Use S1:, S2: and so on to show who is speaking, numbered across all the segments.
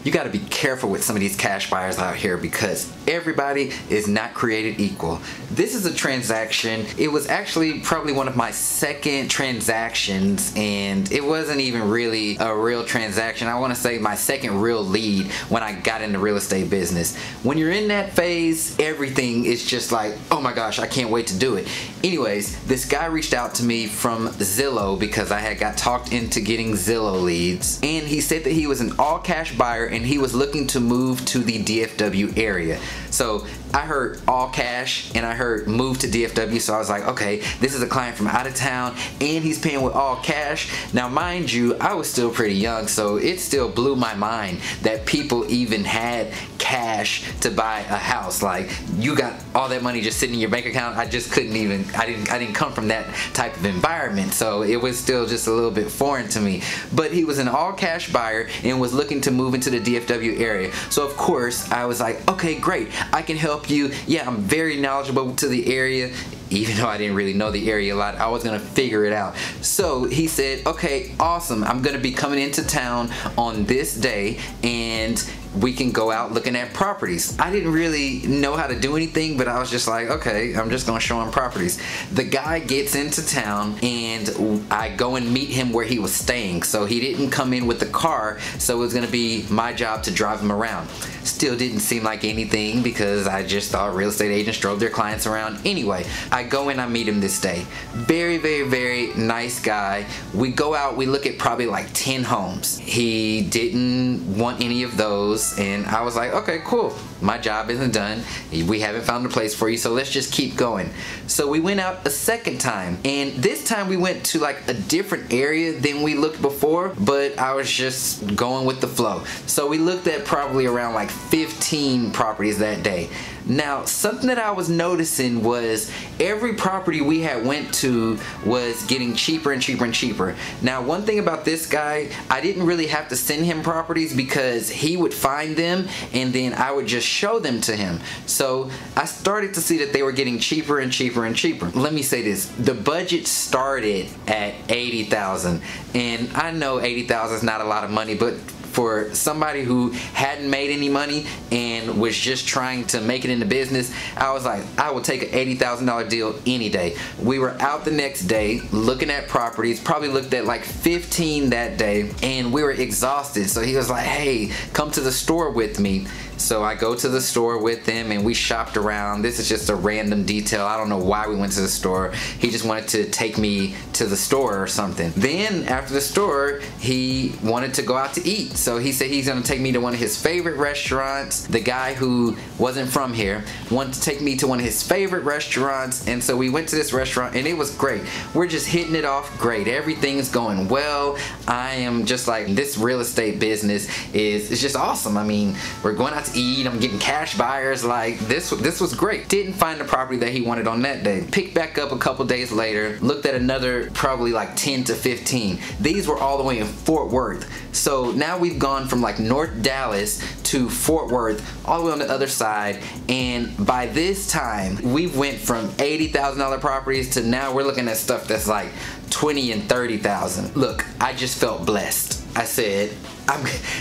S1: you got to be careful with some of these cash buyers out here because everybody is not created equal. This is a transaction. It was actually probably one of my second transactions, and it wasn't even really a real transaction. I want to say my second real lead when I got into real estate business. When you're in that phase, everything is just like, oh my gosh, I can't wait to do it. Anyways, this guy reached out to me from Zillow because I had got talked into getting Zillow leads, and he said that he was an all cash buyer and he was looking to move to the DFW area. So I heard all cash and I heard move to DFW, so I was like, okay, this is a client from out of town and he's paying with all cash. Now mind you, I was still pretty young, so it still blew my mind that people even had cash to buy a house. Like, you got all that money just sitting in your bank account. I just couldn't even, I didn't come from that type of environment, so it was still just a little bit foreign to me. But he was an all cash buyer and was looking to move into the DFW area. So of course I was like, okay, great, I can help you. Yeah, I'm very knowledgeable to the area. Even though I didn't really know the area a lot, I was gonna figure it out. So he said, okay, awesome, I'm gonna be coming into town on this day and we can go out looking at properties. I didn't really know how to do anything, but I was just like, okay, I'm just gonna show him properties. The guy gets into town and I go and meet him where he was staying. So he didn't come in with the car, so it was gonna be my job to drive him around. Still didn't seem like anything because I just thought real estate agents drove their clients around. Anyway, I go and I meet him this day. Very, very, very nice guy. We go out, we look at probably like 10 homes. He didn't want any of those, and I was like, okay, cool. My job isn't done. We haven't found a place for you, so let's just keep going. So we went out a second time, and this time we went to like a different area than we looked before, but I was just going with the flow. So we looked at probably around like 15 properties that day. Now, something that I was noticing was every property we had went to was getting cheaper and cheaper and cheaper. Now, one thing about this guy, I didn't really have to send him properties because he would find them and then I would just show them to him. So I started to see that they were getting cheaper and cheaper and cheaper. Let me say this, the budget started at $80,000, and I know $80,000 is not a lot of money, but for somebody who hadn't made any money and was just trying to make it in the business, I was like, I will take an $80,000 deal any day. We were out the next day looking at properties, probably looked at like 15 that day, and we were exhausted. So he was like, hey, come to the store with me. So I go to the store with him and we shopped around. This is just a random detail. I don't know why we went to the store. He just wanted to take me to the store or something. Then after the store, he wanted to go out to eat. So he said he's gonna take me to one of his favorite restaurants. The guy who wasn't from here wanted to take me to one of his favorite restaurants. And so we went to this restaurant and it was great. We're just hitting it off great. Everything's going well. I am just like, this real estate business is just awesome. I mean, we're going out to eat, I'm getting cash buyers, like this was great. Didn't find the property that he wanted on that day. Picked back up a couple days later, looked at another probably like 10 to 15. These were all the way in Fort Worth. So now we've gone from like North Dallas to Fort Worth, all the way on the other side, and by this time we went from $80,000 properties to now we're looking at stuff that's like 20 and 30,000. Look, I just felt blessed. I said,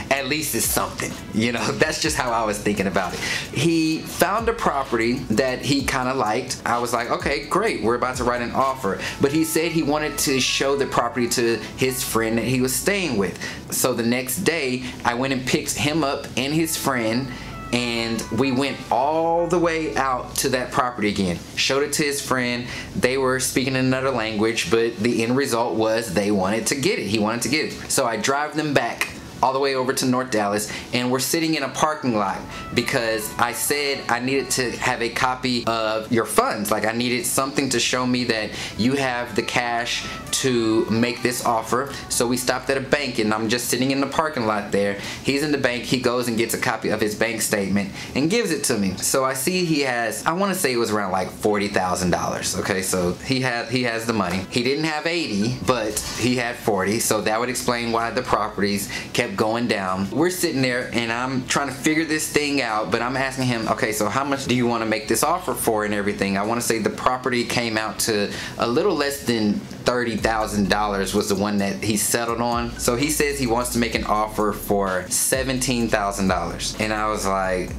S1: at least it's something, you know. That's just how I was thinking about it. He found a property that he kind of liked. I was like, okay, great, we're about to write an offer. But he said he wanted to show the property to his friend that he was staying with. So the next day, I went and picked him up and his friend, and we went all the way out to that property again. Showed it to his friend. They were speaking in another language, but the end result was they wanted to get it. He wanted to get it. So I drive them back all the way over to North Dallas, and we're sitting in a parking lot because I said I needed to have a copy of your funds. Like, I needed something to show me that you have the cash to make this offer. So we stopped at a bank and I'm just sitting in the parking lot there. He's in the bank. He goes and gets a copy of his bank statement and gives it to me. So I see he has, I want to say it was around like $40,000. Okay, so he has the money. He didn't have 80, but he had 40. So that would explain why the properties kept kept going down. We're sitting there and I'm trying to figure this thing out, but I'm asking him, okay, so how much do you want to make this offer for and everything? I want to say the property came out to a little less than $30,000 was the one that he settled on. So he says he wants to make an offer for $17,000. And I was like,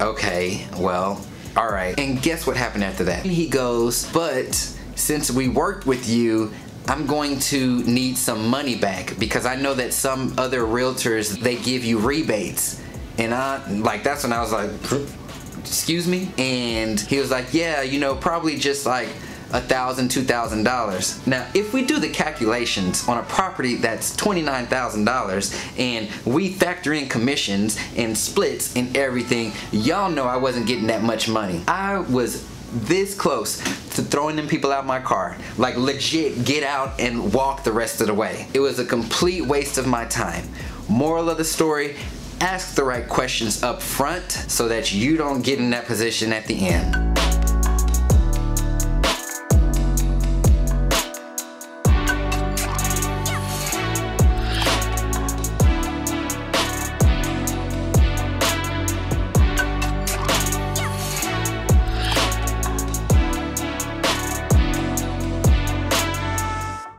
S1: okay, well, all right. And guess what happened after that? He goes, but since we worked with you, I'm going to need some money back because I know that some other realtors, they give you rebates. And that's when I was like, excuse me? And he was like, yeah, you know, probably just like $1,000, $2,000. Now, if we do the calculations on a property that's $29,000 and we factor in commissions and splits and everything, y'all know I wasn't getting that much money. I was this close to throwing them people out my car, like legit get out and walk the rest of the way. It was a complete waste of my time. Moral of the story, ask the right questions up front so that you don't get in that position at the end.